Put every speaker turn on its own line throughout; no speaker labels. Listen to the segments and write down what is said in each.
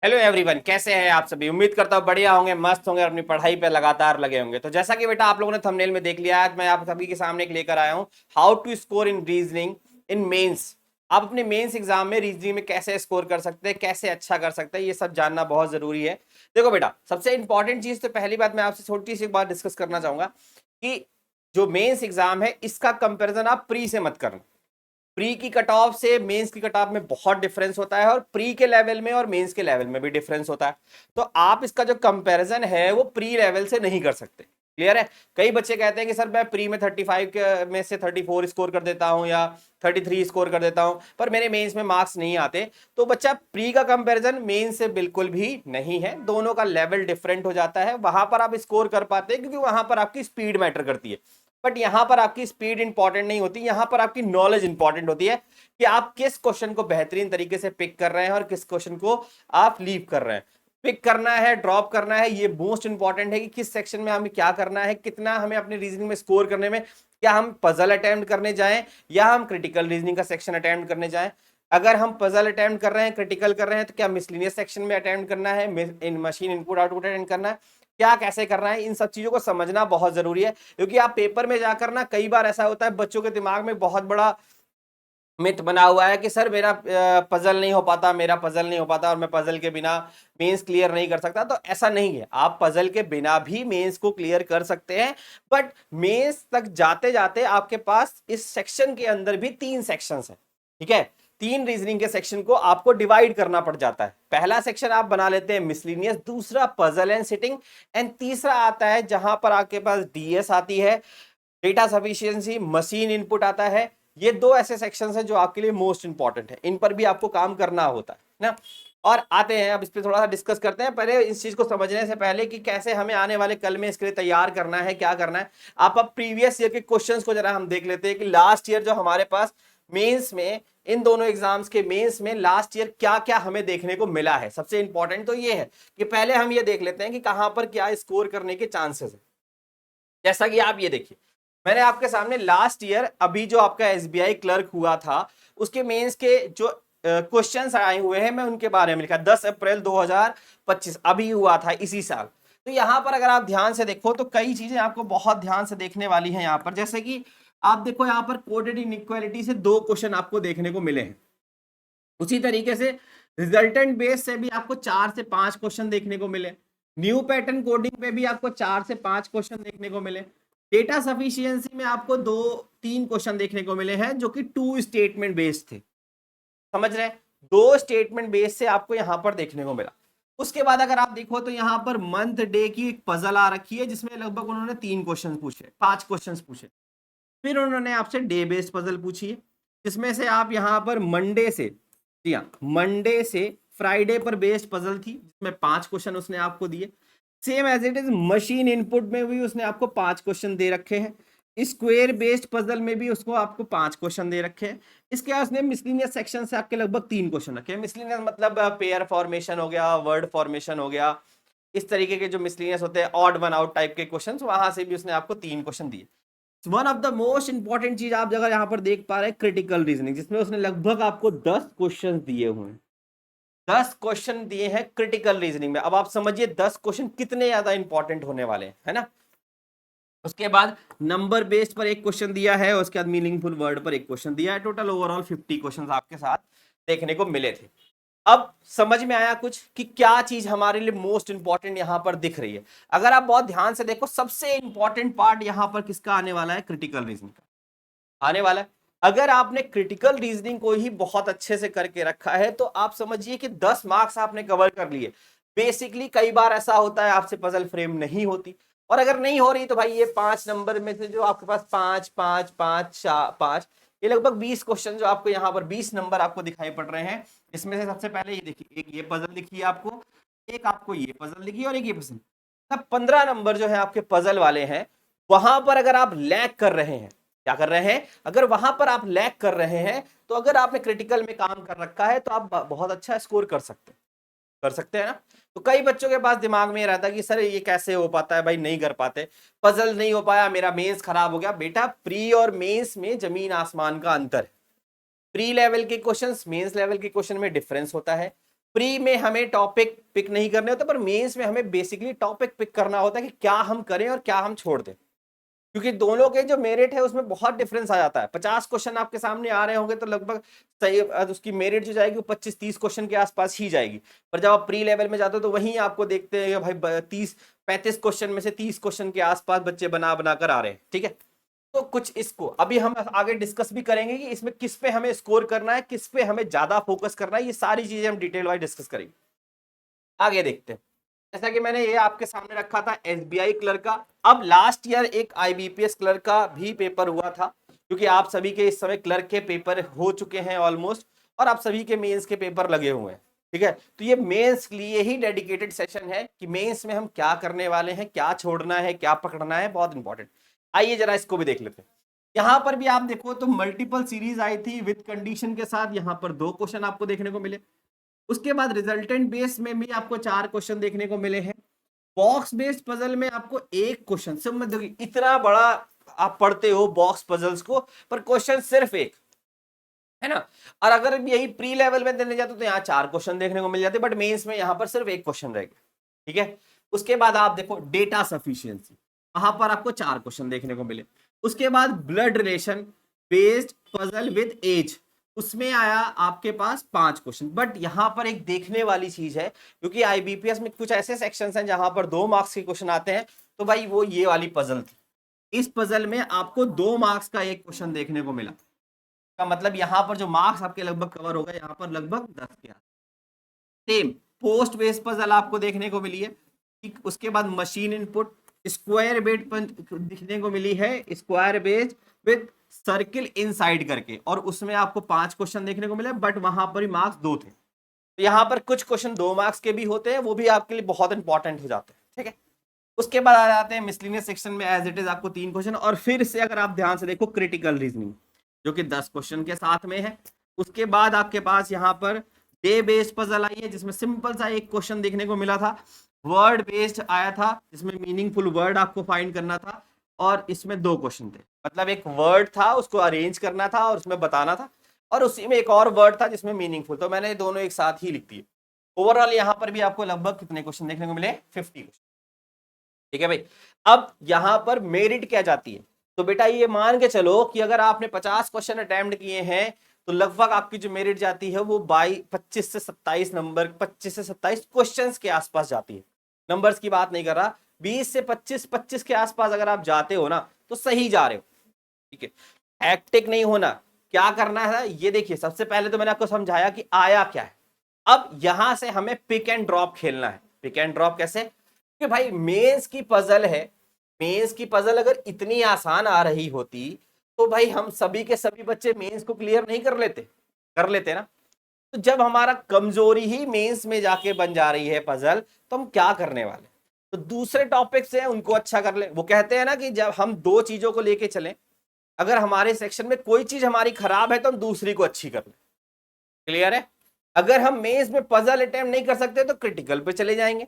Hello everyone, कैसे हैं आप सभी। उम्मीद करता हूँ बढ़िया होंगे, मस्त होंगे और अपनी पढ़ाई पे लगातार लगे होंगे। तो जैसा कि बेटा आप लोगों ने थंबनेल में देख लिया, आज मैं आप सभी के सामने एक लेकर आया हूँ how to score in reasoning in mains. आप अपने मेंस एग्जाम में रीजनिंग में कैसे स्कोर कर सकते हैं, कैसे अच्छा कर सकते हैं, ये सब जानना बहुत जरूरी है। देखो बेटा, सबसे इंपॉर्टेंट चीज तो पहली बात मैं आपसे छोटी सी बात डिस्कस करना चाहूंगा कि जो मेंस एग्जाम है इसका कंपेरिजन आप प्री से मत करना। प्री की कट ऑफ से मेंस की कट ऑफ में बहुत डिफरेंस होता है और प्री के लेवल में और मेंस के लेवल में भी डिफरेंस होता है। तो आप इसका जो कंपैरिजन है वो प्री लेवल से नहीं कर सकते। क्लियर है। कई बच्चे कहते हैं कि सर मैं प्री में 35 में से 34 स्कोर कर देता हूं या 33 स्कोर कर देता हूं, पर मेरे मेंस में मार्क्स नहीं आते। तो बच्चा, प्री का कंपैरिजन मेंस से बिल्कुल भी नहीं है, दोनों का लेवल डिफरेंट हो जाता है। वहां पर आप स्कोर कर पाते हैं क्योंकि वहां पर आपकी स्पीड मैटर करती है। बट यहां पर आपकी स्पीड इंपॉर्टेंट नहीं होती, यहां पर आपकी नॉलेज इंपॉर्टेंट होती है कि आप किस क्वेश्चन को बेहतरीन तरीके से पिक कर रहे हैं और किस क्वेश्चन को आप लीव कर रहे हैं। पिक करना है, ड्रॉप करना है, ये मोस्ट इंपॉर्टेंट है कि किस सेक्शन में हमें क्या करना है, कितना हमें अपने रीजनिंग में स्कोर करने में, क्या हम पजल अटेम्प्ट करने जाएं या हम क्रिटिकल रीजनिंग का सेक्शन अटेम्प्ट करने जाएं। अगर हम पजल अटेम्प्ट कर रहे हैं, क्रिटिकल कर रहे हैं, तो क्या मिसलिनियस सेक्शन में अटेम्प्ट करना है, इन मशीन इनपुट आउटपुट अटेम्प्ट करना है, क्या कैसे करना है। इन सब चीजों को समझना बहुत जरूरी है क्योंकि आप पेपर में जाकर ना, कई बार ऐसा होता है बच्चों के दिमाग में बहुत बड़ा मिथ बना हुआ है कि सर मेरा पजल नहीं हो पाता, मेरा पजल नहीं हो पाता और मैं पजल के बिना मेंस क्लियर नहीं कर सकता। तो ऐसा नहीं है, आप पजल के बिना भी मेंस को क्लियर कर सकते हैं। बट मेंस तक जाते जाते आपके पास इस सेक्शन के अंदर भी 3 सेक्शंस हैं। ठीक है, 3 रीजनिंग के सेक्शन को आपको डिवाइड करना पड़ जाता है। पहला सेक्शन आप बना लेते हैं मिसलिनियस, दूसरा पजल एंड सिटिंग, एंड तीसरा आता है जहां पर आपके पास डीएस आती है, डेटा सफिशिएंसी, मशीन इनपुट आता है। ये 2 ऐसे सेक्शंस हैं जो आपके लिए मोस्ट इंपॉर्टेंट है, इन पर भी आपको काम करना होता है ना। और आते हैं अब इस पे थोड़ा सा डिस्कस करते हैं। पहले इस चीज को समझने से पहले कि कैसे हमें आने वाले कल में इसके लिए तैयार करना है, क्या करना है। आप अब प्रीवियस ईयर के क्वेश्चंस को जरा हम देख लेते हैं कि लास्ट ईयर जो हमारे पास मेंस में, इन दोनों एग्जाम्स के मेंस में लास्ट ईयर क्या क्या हमें देखने को मिला है। सबसे इंपॉर्टेंट तो ये है कि पहले हम ये देख लेते हैं कि कहां पर क्या स्कोर करने के चांसेस है। जैसा कि आप ये देखिए, मैंने आपके सामने लास्ट ईयर अभी जो आपका एसबीआई क्लर्क हुआ था उसके मेंस के जो क्वेश्चंस आए हुए हैं, मैं उनके बारे में लिखा 10 अप्रैल 2025 अभी हुआ था इसी साल। तो यहां पर अगर आप ध्यान से देखो तो कई चीजें आपको बहुत ध्यान से देखने वाली हैं यहां पर। जैसे कि आप देखो, यहां पर कोडेड इनइक्वालिटी से 2 क्वेश्चन आपको देखने को मिले हैं। उसी तरीके से रिजल्टेंट बेस से भी आपको 4 से 5 क्वेश्चन देखने को मिले। न्यू पैटर्न कोडिंग पे भी आपको 4 से 5 क्वेश्चन देखने को मिले। डेटा सफिशिएंसी में आपको 2-3 क्वेश्चन देखने को मिले हैं जो कि 2 स्टेटमेंट बेस्ड थे। समझ रहे हैं, 2 स्टेटमेंट बेस से आपको यहां पर देखने को मिला। उसके बाद अगर आप देखो तो यहां पर मंथ डे की एक पजल आ रखी है जिसमें लगभग उन्होंने 3 क्वेश्चन पूछे, 5 क्वेश्चन पूछे। फिर उन्होंने आपसे डे बेस्ड पजल पूछी है जिसमें से आप यहां पर मंडे से, जी हाँ, मंडे से फ्राइडे पर बेस्ड पजल थी जिसमें 5 क्वेश्चन उसने आपको दिए। Same as it is machine input में भी उसने आपको 5 क्वेश्चन दे रखे हैं। स्क्वायर बेस्ड पजल में भी उसको आपको 5 क्वेश्चन दे रखे हैं। इसके बाद उसने मिसलिनियस सेक्शन से आपके लगभग 3 क्वेश्चन रखे हैं। मिसलिनियस मतलब पेयर फॉर्मेशन हो गया, वर्ड फॉर्मेशन हो गया, इस तरीके के जो मिसलिनियस होते हैं ऑड वन आउट टाइप के क्वेश्चन, वहां से भी उसने आपको 3 क्वेश्चन दिए। One of the most important चीज आप जगह यहां पर देख पा रहे हैं क्रिटिकल रीजनिंग, जिसमें उसने लगभग आपको 10 क्वेश्चन दिए हुए हैं। 10 क्वेश्चन दिए हैं क्रिटिकल रीजनिंग में। अब आप समझिए 10 क्वेश्चन कितने ज्यादा इंपॉर्टेंट होने वाले हैं, है ना। उसके बाद नंबर बेस्ड पर एक क्वेश्चन दिया है, उसके बाद मीनिंगफुल वर्ड पर एक क्वेश्चन दिया है। टोटल ओवरऑल 50 क्वेश्चन आपके साथ देखने को मिले थे। अब समझ में आया कुछ कि क्या चीज हमारे लिए मोस्ट इंपॉर्टेंट यहां पर दिख रही है। अगर आप बहुत ध्यान से देखो, सबसे इंपॉर्टेंट पार्ट यहां पर किसका आने वाला है, क्रिटिकल रीजनिंग का आने वाला है। अगर आपने क्रिटिकल रीजनिंग को ही बहुत अच्छे से करके रखा है तो आप समझिए कि 10 मार्क्स आपने कवर कर लिए। बेसिकली कई बार ऐसा होता है आपसे पजल फ्रेम नहीं होती, और अगर नहीं हो रही तो भाई ये 5 नंबर में से जो आपके पास 5 5 5 5, ये लगभग 20 क्वेश्चन जो आपको यहाँ पर 20 नंबर आपको दिखाई पड़ रहे हैं। इसमें से सबसे पहले ये देखिए, एक ये पजल दिखी है आपको, एक आपको ये पजल दिखी और एक ये पजल। तब 15 नंबर जो है आपके पजल वाले हैं। वहां पर अगर आप लैग कर रहे हैं, क्या कर रहे हैं, अगर वहां पर आप लैग कर रहे हैं तो अगर आपने क्रिटिकल में काम कर रखा है तो आप बहुत अच्छा स्कोर कर सकते हैं ना। तो कई बच्चों के पास दिमाग में ये रहता है कि सर ये कैसे हो पाता है, भाई नहीं कर पाते, पजल नहीं हो पाया, मेरा मेंस खराब हो गया। बेटा, प्री और मेंस में जमीन आसमान का अंतर है। प्री लेवल के क्वेश्चंस मेंस लेवल के क्वेश्चन में डिफरेंस होता है। प्री में हमें टॉपिक पिक नहीं करने होते, पर मेंस में हमें बेसिकली टॉपिक पिक करना होता है कि क्या हम करें और क्या हम छोड़ दें, क्योंकि दोनों के जो मेरिट है उसमें बहुत डिफरेंस आ जाता है। 50 क्वेश्चन आपके सामने आ रहे होंगे तो लगभग सही उसकी मेरिट जो जाएगी वो 25-30 क्वेश्चन के आसपास ही जाएगी। पर जब आप प्री लेवल में जाते हो तो वहीं आपको देखते हैं भाई 30-35 क्वेश्चन में से 30 क्वेश्चन के आसपास बच्चे बना बना कर आ रहे हैं। ठीक है, तो कुछ इसको अभी हम आगे डिस्कस भी करेंगे कि इसमें किस पे हमें स्कोर करना है, किस पे हमें ज्यादा फोकस करना है, ये सारी चीजें हम डिटेल वाइज डिस्कस करेंगे। आगे देखते हैं, जैसा कि मैंने ये आपके सामने रखा था एसबीआई क्लर्क का। अब लास्ट ईयर एक आईबीपीएस क्लर्क का भी पेपर हुआ था, क्योंकि आप सभी के इस समय क्लर्क के पेपर हो चुके हैं ऑलमोस्ट, और आप सभी के मेंस के पेपर लगे हुए हैं। ठीक है, तो ये मेंस के लिए ही डेडिकेटेड सेशन है कि मेंस में हम क्या करने वाले हैं, क्या छोड़ना है, क्या पकड़ना है, बहुत इंपॉर्टेंट। आइए जरा इसको भी देख लेते हैं। यहां पर भी आप देखो तो मल्टीपल सीरीज आई थी विद कंडीशन के साथ, यहां पर 2 क्वेश्चन आपको देखने को मिले। उसके बाद रिजल्टेंट बेस में भी आपको 4 क्वेश्चन देखने को मिले हैं। बॉक्स बेस्ड पजल में आपको 1 क्वेश्चन, सब में देखिए इतना बड़ा आप पढ़ते हो बॉक्स पजल्स को, पर क्वेश्चन सिर्फ एक है ना। और अगर यही प्री लेवल में देने जाते तो यहाँ 4 क्वेश्चन देखने को मिल जाते, बट मेंस में यहाँ पर सिर्फ 1 क्वेश्चन रहेगा। ठीक है, उसके बाद आप देखो डेटा सफिशियंसी, वहां पर आपको 4 क्वेश्चन देखने को मिले। उसके बाद blood relation based puzzle with age, उसमें आया आपके पास 5 क्वेश्चन। बट यहां पर एक देखने वाली चीज है, क्योंकि आईबीपीएस में कुछ ऐसे सेक्शंस हैं जहां पर 2 मार्क्स के क्वेश्चन आते हैं, तो भाई वो ये वाली पजल थी। इस पजल में आपको 2 मार्क्स का एक क्वेश्चन देखने को मिला, का मतलब यहां पर जो मार्क्स आपके लगभग कवर हो गए, यहां पर लगभग 10 के आसपास। सेम पोस्ट बेस पजल आपको देखने को मिली है। उसके बाद मशीन इनपुट स्क्वायर बेट दिखने को मिली है, square base with circle inside करके, और उसमें आपको 5 क्वेश्चन देखने को मिले, बट वहां पर मार्क्स 2 थे। तो यहाँ पर कुछ क्वेश्चन 2 मार्क्स के भी होते हैं, वो भी आपके लिए बहुत इंपॉर्टेंट हो जाते हैं। ठीक है, उसके बाद आ जाते हैं मिसलिनियस सेक्शन में, एज इट इज आपको 3 क्वेश्चन, और फिर से अगर आप ध्यान से देखो क्रिटिकल रीजनिंग जो कि 10 क्वेश्चन के साथ में है। उसके बाद आपके पास यहाँ पर डे बेस्ड पजल आई है, जिसमें सिंपल सा एक क्वेश्चन देखने को मिला था। वर्ड बेस्ड आया था, जिसमें मीनिंगफुल वर्ड आपको फाइंड करना था, और इसमें 2 क्वेश्चन थे। मतलब एक वर्ड था, उसको अरेंज करना था और उसमें बताना था, और उसी में एक और वर्ड था जिसमें मीनिंगफुल, तो मैंने दोनों एक साथ ही लिख दिए। ओवरऑल यहाँ पर भी आपको लगभग कितने क्वेश्चन देखने को मिले, 50 क्वेश्चन। ठीक है भाई, अब यहां पर मेरिट क्या जाती है, तो बेटा ये मान के चलो कि अगर आपने 50 क्वेश्चन अटेम्प्ट किए हैं, तो लगभग आपकी जो मेरिट जाती है वो 25 से 27 नंबर, 25 से 27 क्वेश्चंस के आसपास जाती है। नंबर्स की बात नहीं कर रहा, 20 से 25 के आसपास अगर आप जाते हो ना, तो सही जा रहे हो। ठीक है, हैक्टिक नहीं होना। क्या करना है ये देखिए, सबसे पहले तो मैंने आपको समझाया कि आया क्या है। अब यहां से हमें पिक एंड ड्रॉप खेलना है। पिक एंड ड्रॉप कैसे, कि भाई मेंस की पजल है, मेंस की पजल अगर इतनी आसान आ रही होती तो भाई हम सभी के सभी बच्चे मेंस को क्लियर नहीं कर लेते ना। तो जब हमारा कमजोरी ही मेंस में जाके बन जा रही है पजल, तो हम क्या करने वाले, तो दूसरे टॉपिक्स हैं उनको अच्छा कर ले। वो कहते हैं ना कि जब हम 2 चीजों को लेके चलें, अगर हमारे सेक्शन में कोई चीज हमारी खराब है तो हम दूसरी को अच्छी कर लें। क्लियर है, अगर हम मेंस में पजल अटेम्प्ट नहीं कर सकते तो क्रिटिकल पे चले जाएंगे,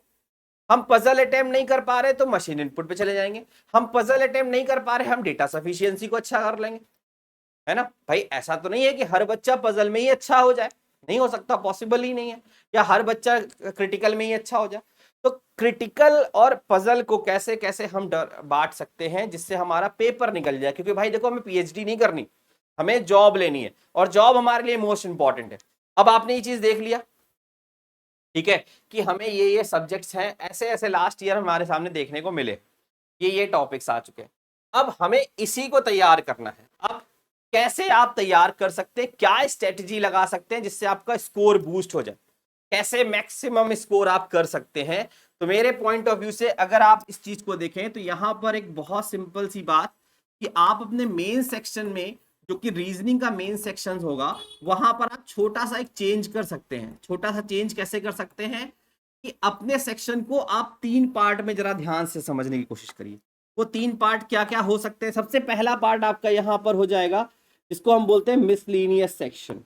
हम पजल अटेम्प्ट नहीं कर पा रहे तो मशीन इनपुट पे चले जाएंगे, हम पजल अटेम्प्ट नहीं कर पा रहे हम डेटा सफिशिएंसी को अच्छा कर लेंगे। है ना भाई, ऐसा तो नहीं है कि हर बच्चा पजल में ही अच्छा हो जाए, नहीं हो सकता, पॉसिबल ही नहीं है, या हर बच्चा क्रिटिकल में ही अच्छा हो जाए। तो क्रिटिकल और पजल को कैसे कैसे हम बांट सकते हैं जिससे हमारा पेपर निकल जाए, क्योंकि भाई देखो हमें पीएचडी नहीं करनी, हमें जॉब लेनी है, और जॉब हमारे लिए मोस्ट इंपॉर्टेंट है। अब आपने ये चीज देख लिया, ठीक है, कि हमें ये सब्जेक्ट्स हैं, ऐसे ऐसे लास्ट ईयर हमारे सामने देखने को मिले, ये टॉपिक्स आ चुके हैं। अब हमें इसी को तैयार करना है। अब कैसे आप तैयार कर सकते हैं, क्या स्ट्रेटजी लगा सकते हैं जिससे आपका स्कोर बूस्ट हो जाए, कैसे मैक्सिमम स्कोर आप कर सकते हैं। तो मेरे पॉइंट ऑफ व्यू से अगर आप इस चीज को देखें तो यहां पर एक बहुत सिंपल सी बात, कि आप अपने मेन सेक्शन में, जो कि रीजनिंग का मेन सेक्शन होगा, वहां पर आप छोटा सा एक चेंज कर सकते हैं। छोटा सा चेंज कैसे कर सकते हैं, कि अपने सेक्शन को आप 3 पार्ट में जरा ध्यान से समझने की कोशिश करिए। वो 3 पार्ट क्या क्या हो सकते हैं। सबसे पहला पार्ट आपका यहां पर हो जाएगा, जिसको हम बोलते हैं मिसलिनियस सेक्शन।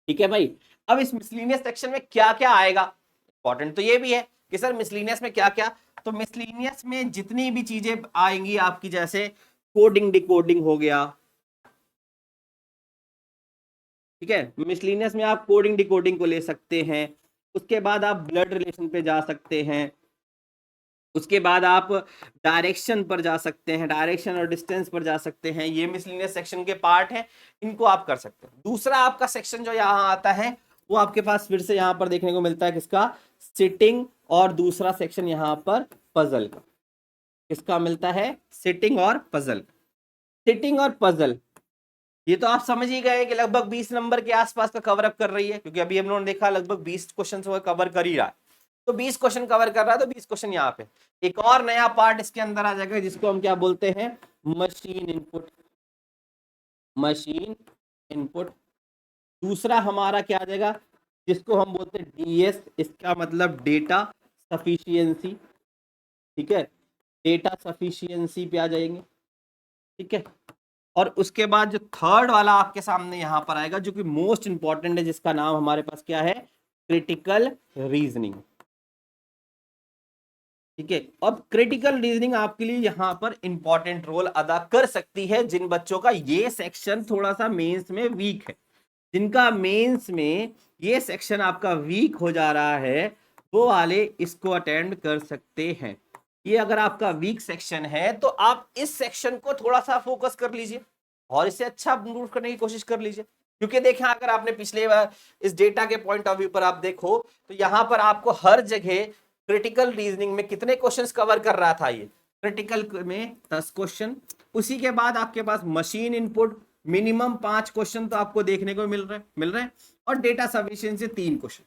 ठीक है भाई, अब इस मिसलिनियस सेक्शन में क्या क्या आएगा, इंपॉर्टेंट तो ये भी है कि सर मिसलिनियस में क्या क्या, तो मिसलिनियस में जितनी भी चीजें आएंगी आपकी, जैसे कोडिंग डिकोडिंग हो गया, ठीक है, मिसलिनियस में आप कोडिंग डिकोडिंग को ले सकते हैं, उसके बाद आप ब्लड रिलेशन पे जा सकते हैं, उसके बाद आप डायरेक्शन पर जा सकते हैं, डायरेक्शन और डिस्टेंस पर जा सकते हैं। ये मिसलिनियस सेक्शन के पार्ट हैं, इनको आप कर सकते हैं। दूसरा आपका सेक्शन जो यहाँ आता है वो आपके पास फिर से यहाँ पर देखने को मिलता है किसका, सिटिंग, और दूसरा सेक्शन यहाँ पर पजल का। किसका मिलता है, सिटिंग और पजल। सिटिंग और पजल ये तो आप समझ ही गए कि लगभग 20 नंबर के आसपास का कवर अप कर रही है, क्योंकि अभी हम लोगों ने देखा लगभग 20 क्वेश्चन वो कवर कर ही रहा है। तो 20 क्वेश्चन कवर कर रहा है, तो 20 क्वेश्चन यहाँ पे एक और नया पार्ट इसके अंदर आ जाएगा, जिसको हम क्या बोलते हैं, मशीन इनपुट। Machine input. दूसरा हमारा क्या आ जाएगा, जिसको हम बोलते हैं डीएस, इसका मतलब डेटा सफिशियंसी। ठीक है, डेटा सफिशियंसी पे आ जाएंगे। ठीक है, और उसके बाद जो थर्ड वाला आपके सामने यहां पर आएगा, जो कि मोस्ट इंपॉर्टेंट है, जिसका नाम हमारे पास क्या है, क्रिटिकल रीजनिंग। ठीक है, अब क्रिटिकल रीजनिंग आपके लिए यहां पर इंपॉर्टेंट रोल अदा कर सकती है जिन बच्चों का ये सेक्शन थोड़ा सा मेंस में वीक है। जिनका मेंस में ये सेक्शन आपका वीक हो जा रहा है, वो वाले इसको अटेंड कर सकते हैं। ये अगर आपका वीक सेक्शन है तो आप इस सेक्शन को थोड़ा सा फोकस कर लीजिए और इसे अच्छा इंप्रूव करने की कोशिश कर लीजिए। क्योंकि देखें, अगर आपने पिछले बार इस डेटा के पॉइंट ऑफ व्यू पर आप देखो, तो यहां पर आपको हर जगह क्रिटिकल रीजनिंग में कितने क्वेश्चंस कवर कर रहा था, ये क्रिटिकल में 10 क्वेश्चन। उसी के बाद आपके पास मशीन इनपुट मिनिमम 5 क्वेश्चन तो आपको देखने को मिल रहे हैं, और डेटा सफिशिएंसी 3 क्वेश्चन।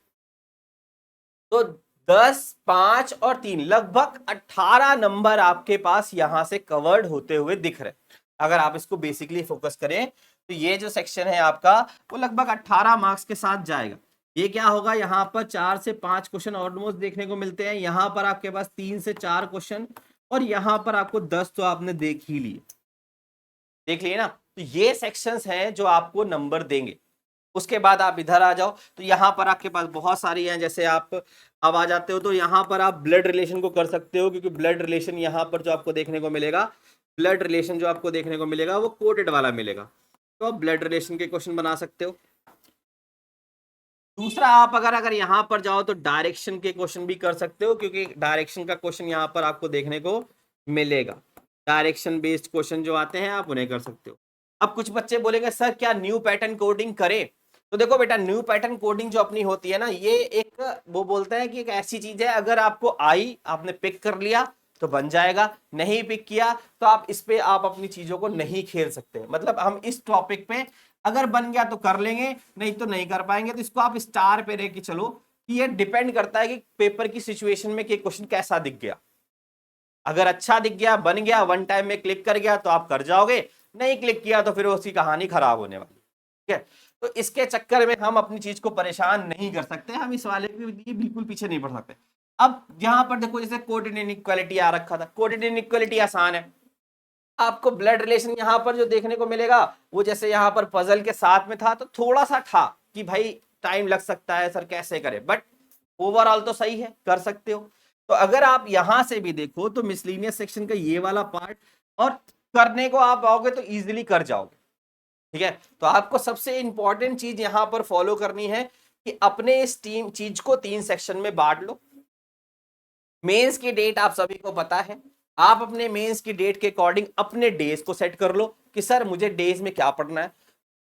तो 10, 5 और 3 लगभग 18 नंबर आपके पास यहां से कवर्ड होते हुए दिख रहे हैं। अगर आप इसको बेसिकली फोकस करें तो ये जो सेक्शन है आपका, वो लगभग 18 मार्क्स के साथ जाएगा। ये क्या होगा, यहाँ पर 4 से 5 क्वेश्चन ऑलमोस्ट देखने को मिलते हैं, यहाँ पर आपके पास 3 से 4 क्वेश्चन, और यहाँ पर आपको 10 तो आपने देख ही लिए, देख लिए ना। तो ये सेक्शंस हैं जो आपको नंबर देंगे। उसके बाद आप इधर आ जाओ, तो यहाँ पर आपके पास बहुत सारी हैं। जैसे आप अब आ जाते हो तो यहाँ पर आप ब्लड रिलेशन को कर सकते हो, क्योंकि ब्लड रिलेशन यहाँ पर जो आपको देखने को मिलेगा, ब्लड रिलेशन जो आपको देखने को मिलेगा वो कोटेड वाला मिलेगा। तो आप ब्लड रिलेशन के क्वेश्चन बना सकते हो। दूसरा, आप अगर यहाँ पर जाओ तो डायरेक्शन के क्वेश्चन भी कर सकते हो, क्योंकि डायरेक्शन का क्वेश्चन यहाँ पर आपको देखने को मिलेगा। डायरेक्शन बेस्ड क्वेश्चन जो आते हैं आप उन्हें कर सकते हो। अब कुछ बच्चे बोलेंगे सर क्या न्यू पैटर्न कोडिंग करें? तो देखो बेटा, न्यू पैटर्न कोडिंग जो अपनी होती है ना, ये एक, वो बोलते हैं कि एक ऐसी चीज है, अगर आपको आई, आपने पिक कर लिया तो बन जाएगा, नहीं पिक किया तो आप इस पे आप अपनी चीजों को नहीं खेल सकते। मतलब हम इस टॉपिक पे अगर बन गया तो कर लेंगे, नहीं तो नहीं कर पाएंगे। तो इसको आप स्टार पे रह के चलो कि ये डिपेंड करता है कि पेपर की सिचुएशन में कि क्वेश्चन कैसा दिख गया। अगर अच्छा दिख गया, बन गया, वन टाइम में क्लिक कर गया तो आप कर जाओगे, नहीं क्लिक किया तो फिर उसकी कहानी खराब होने वाली। ठीक है, तो इसके चक्कर में हम अपनी चीज को परेशान नहीं कर सकते, हम इस वाले के लिए बिल्कुल पीछे नहीं पड़ सकते। अब यहां पर देखो, जैसे कोटेड इनइक्वालिटी आ रखा था, कोटेड इनइक्वालिटी आसान है। आपको ब्लड रिलेशन यहाँ पर जो देखने को मिलेगा, वो जैसे यहाँ पर पजल के साथ में था तो थोड़ा सा था कि भाई टाइम लग सकता है सर, कैसे करें, बट ओवरऑल तो सही है, कर सकते हो। तो अगर आप यहां से भी देखो तो मिसलिनियस सेक्शन का ये वाला पार्ट, और करने को आप आओगे तो इजीली कर जाओगे। ठीक है, तो आपको सबसे इंपॉर्टेंट चीज यहां पर फॉलो करनी है कि अपने इस टीम चीज को 3 सेक्शन में बांट लो। मेंस की डेट आप सभी को पता है, आप अपने मेंस की डेट के अकॉर्डिंग अपने डेज को सेट कर लो कि सर मुझे डेज में क्या पढ़ना है।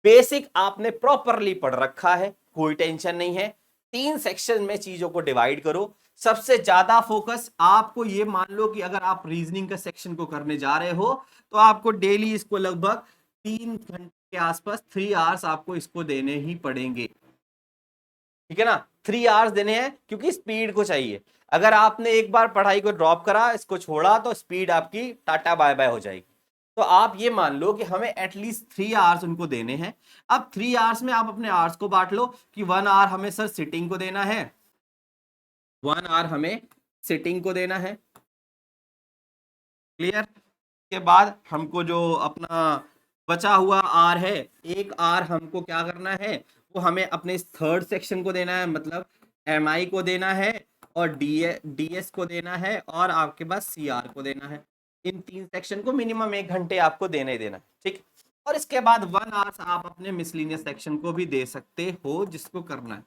बेसिक आपने प्रॉपरली पढ़ रखा है, कोई टेंशन नहीं है। 3 सेक्शन में चीजों को डिवाइड करो। सबसे ज्यादा फोकस आपको, ये मान लो कि अगर आप रीजनिंग का सेक्शन को करने जा रहे हो तो आपको डेली इसको लगभग 3 घंटे के आसपास 3 आवर्स आपको इसको देने ही पड़ेंगे। ठीक है ना, 3 आवर्स देने हैं, क्योंकि स्पीड को चाहिए। अगर आपने एक बार पढ़ाई को ड्रॉप करा, इसको छोड़ा, तो स्पीड आपकी टाटा बाय बाय हो जाएगी। तो आप ये मान लो कि हमें एटलीस्ट 3 आवर्स उनको देने हैं। अब 3 आवर्स में आप अपने आवर्स को बांट लो कि 1 आवर हमें सर सिटिंग को देना है, 1 आवर हमें सिटिंग को देना है। क्लियर? के बाद हमको जो अपना बचा हुआ आर है, 1 आर हमको क्या करना है, वो हमें अपने इस थर्ड सेक्शन को देना है, मतलब एम आई को देना है, और डीएस को देना है, और आपके पास सीआर को देना है। इन 3 सेक्शन को मिनिमम 1 घंटे आपको देना ही देना है। ठीक, और इसके बाद 1 आवर्स आप अपने मिसलिनियस सेक्शन को भी दे सकते हो जिसको करना है,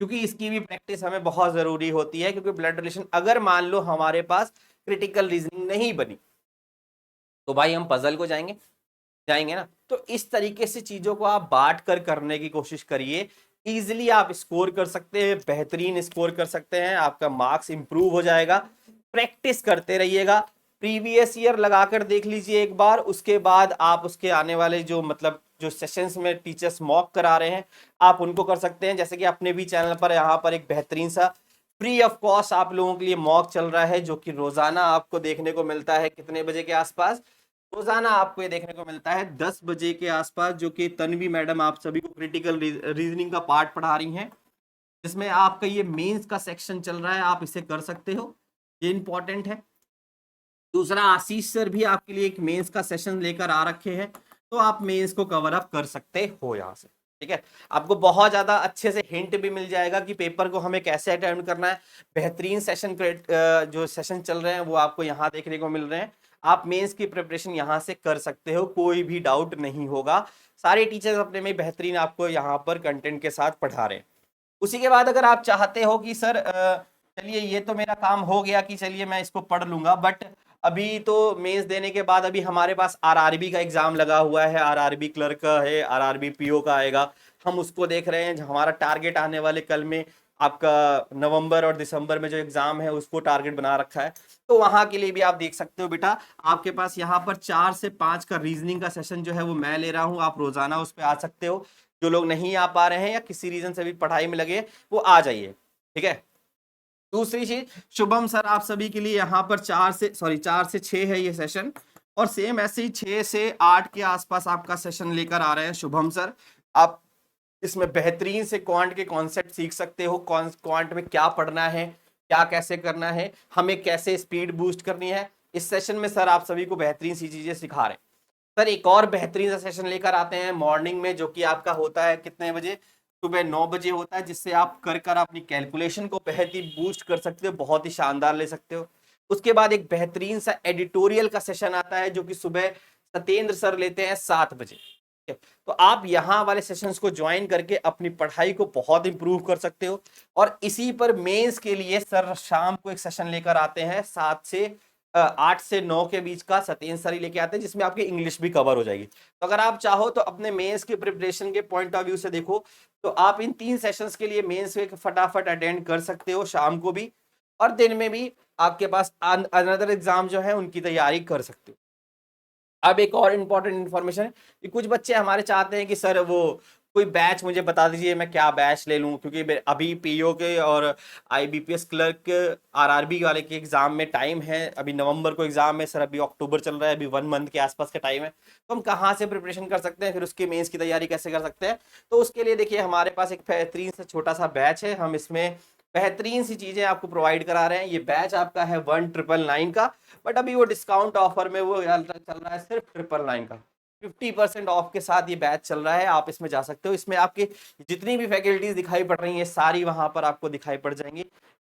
क्योंकि इसकी भी प्रैक्टिस हमें बहुत जरूरी होती है, क्योंकि ब्लड रिलेशन अगर मान लो हमारे पास क्रिटिकल रीजनिंग नहीं बनी तो भाई हम पजल को जाएंगे जाएंगे ना। तो इस तरीके से चीजों को आप बांट कर करने की कोशिश करिए, इजिली आप स्कोर कर सकते हैं, बेहतरीन स्कोर कर सकते हैं, आपका मार्क्स इंप्रूव हो जाएगा। प्रैक्टिस करते रहिएगा, प्रीवियस ईयर लगाकर देख लीजिए एक बार, उसके बाद आप उसके आने वाले जो मतलब जो सेशंस में टीचर्स मॉक करा रहे हैं आप उनको कर सकते हैं। जैसे कि अपने भी चैनल पर यहाँ पर एक बेहतरीन सा फ्री ऑफ कॉस्ट आप लोगों के लिए मॉक चल रहा है, जो कि रोजाना आपको देखने को मिलता है कितने बजे के आसपास, रोजाना आपको ये देखने को मिलता है 10 बजे के आसपास, जो कि तन्वी मैडम आप सभी को क्रिटिकल रीजनिंग का पार्ट पढ़ा रही हैं, जिसमें आपका ये मेंस का सेक्शन चल रहा है, आप इसे कर सकते हो, ये इंपॉर्टेंट है। दूसरा, आशीष सर भी आपके लिए एक मेंस का सेशन लेकर आ रखे हैं, तो आप मेंस को कवर अप कर सकते हो यहाँ से, ठीक है। आपको बहुत ज्यादा अच्छे से हिंट भी मिल जाएगा कि पेपर को हमें कैसे अटेम्प्ट करना है। बेहतरीन सेशन जो सेशन चल रहे हैं वो आपको यहाँ देखने को मिल रहे हैं, आप मेंस की प्रिपरेशन यहाँ से कर सकते हो, कोई भी डाउट नहीं होगा। सारे टीचर्स अपने में बेहतरीन आपको यहाँ पर कंटेंट के साथ पढ़ा रहे हैं। उसी के बाद अगर आप चाहते हो कि सर चलिए ये तो मेरा काम हो गया कि चलिए मैं इसको पढ़ लूंगा, बट अभी तो मेंस देने के बाद अभी हमारे पास आरआरबी का एग्जाम लगा हुआ है, आरआरबी क्लर्क का है, आरआरबी पीओ का आएगा, हम उसको देख रहे हैं। हमारा टारगेट आने वाले कल में आपका नवंबर और दिसंबर में जो एग्जाम है उसको टारगेट बना रखा है, तो वहां के लिए भी आप देख सकते हो बेटा। आपके पास यहाँ पर 4 से 5 का रीजनिंग का सेशन जो है वो मैं ले रहा हूँ, आप रोजाना उस पर आ सकते हो। जो लोग नहीं आ पा रहे हैं या किसी रीजन से भी पढ़ाई में लगे वो आ जाइए, ठीक है। दूसरी चीज, शुभम सर आप सभी के लिए यहाँ पर 4 से 6 है ये सेशन, और सेम ऐसे ही 6 से 8 के आसपास आपका सेशन लेकर आ रहे हैं शुभम सर। आप इसमें बेहतरीन से क्वांट के कॉन्सेप्ट सीख सकते हो, क्वांट में क्या पढ़ना है, क्या कैसे करना है, हमें कैसे स्पीड बूस्ट करनी है। इस सेशन में सर आप सभी को बेहतरीन सी चीजें सिखा रहे हैं। सर एक और बेहतरीन सा सेशन लेकर आते हैं मॉर्निंग में, जो कि आपका होता है कितने बजे, सुबह 9 बजे होता है, जिससे आप कर अपनी कैलकुलेशन को बहुत ही बूस्ट कर सकते हो, बहुत ही शानदार ले सकते हो। उसके बाद एक बेहतरीन सा एडिटोरियल का सेशन आता है जो कि सुबह सत्येंद्र सर लेते हैं 7 बजे। तो आप यहाँ वाले सेशंस को ज्वाइन करके अपनी पढ़ाई को बहुत इंप्रूव कर सकते हो। और इसी पर मेंस के लिए सर शाम को एक सेशन लेकर आते हैं 8 से 9 के बीच का, सत्येंद्र सर ही लेके आते हैं, जिसमें आपकी इंग्लिश भी कवर हो जाएगी। तो अगर आप चाहो तो अपने मेंस की प्रिपरेशन के पॉइंट ऑफ व्यू से देखो तो आप इन 3 सेशंस के लिए मेंस के फटाफट अटेंड कर सकते हो, शाम को भी और दिन में भी आपके पास अनदर एग्जाम जो है उनकी तैयारी कर सकते हो। अब एक और इम्पोर्टेंट इन्फॉर्मेशन है कि कुछ बच्चे हमारे चाहते हैं कि सर वो कोई बैच मुझे बता दीजिए मैं क्या बैच ले लूं, क्योंकि अभी पीओ के और आईबीपीएस क्लर्क आरआरबी वाले के एग्जाम में टाइम है, अभी नवंबर को एग्जाम है सर, अभी अक्टूबर चल रहा है, अभी 1 मंथ के आसपास का टाइम है, तो हम कहाँ से प्रिपरेशन कर सकते हैं, फिर उसके मेंस की तैयारी कैसे कर सकते हैं। तो उसके लिए देखिए हमारे पास एक बेहतरीन सा छोटा सा बैच है, हम इसमें बेहतरीन सी चीजें आपको प्रोवाइड करा रहे हैं। ये बैच आपका है 1999 का, बट अभी वो डिस्काउंट ऑफर में वो चल रहा है सिर्फ 999 का, 50% ऑफ के साथ ये बैच चल रहा है, आप इसमें जा सकते हो। इसमें आपके जितनी भी फैकल्टीज दिखाई पड़ रही हैं सारी वहां पर आपको दिखाई पड़ जाएंगी।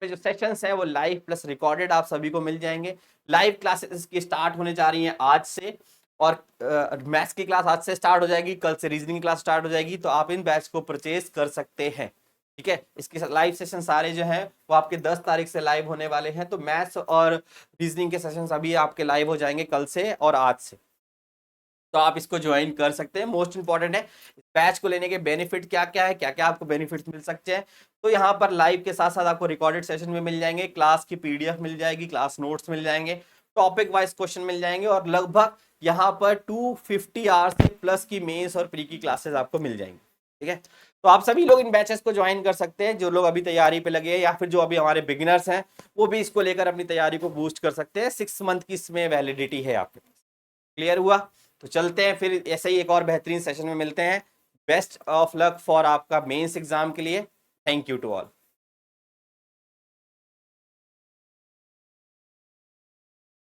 जो सेशंस हैं वो लाइव प्लस रिकॉर्डेड आप सभी को मिल जाएंगे। लाइव क्लासेस की स्टार्ट होने जा रही हैं आज से, और मैथ्स की क्लास आज से स्टार्ट हो जाएगी, कल से रीजनिंग क्लास स्टार्ट हो जाएगी, तो आप इन बैच को परचेज कर सकते हैं, ठीक है। इसके लाइव सेशन सारे जो हैं वो आपके 10 तारीख से लाइव होने वाले हैं, तो मैथ्स और रीजनिंग के सेशन अभी आपके लाइव हो जाएंगे कल से और आज से, तो आप इसको ज्वाइन कर सकते हैं। मोस्ट इंपॉर्टेंट है बैच को लेने के बेनिफिट क्या क्या है, क्या क्या आपको बेनिफिट्स मिल सकते हैं। तो यहाँ पर लाइव के साथ साथ आपको रिकॉर्डेड सेशन में मिल जाएंगे, क्लास की पीडीएफ मिल जाएगी, क्लास नोट्स मिल जाएंगे, टॉपिक वाइज क्वेश्चन मिल जाएंगे, और लगभग यहाँ पर 250 आवर्स से प्लस की मेंस और प्री की क्लासेस आपको मिल जाएंगी, ठीक है। तो आप सभी लोग इन बैचेस को ज्वाइन कर सकते हैं, जो लोग अभी तैयारी पे लगे हैं या फिर जो अभी हमारे बिगिनर्स हैं वो भी इसको लेकर अपनी तैयारी को बूस्ट कर सकते हैं। 6 मंथ की इसमें वैलिडिटी है आपके पास। क्लियर हुआ? तो चलते हैं फिर ऐसे ही एक और बेहतरीन सेशन में मिलते हैं। बेस्ट ऑफ लक फॉर आपका मेंस एग्जाम के लिए। Thank you to all.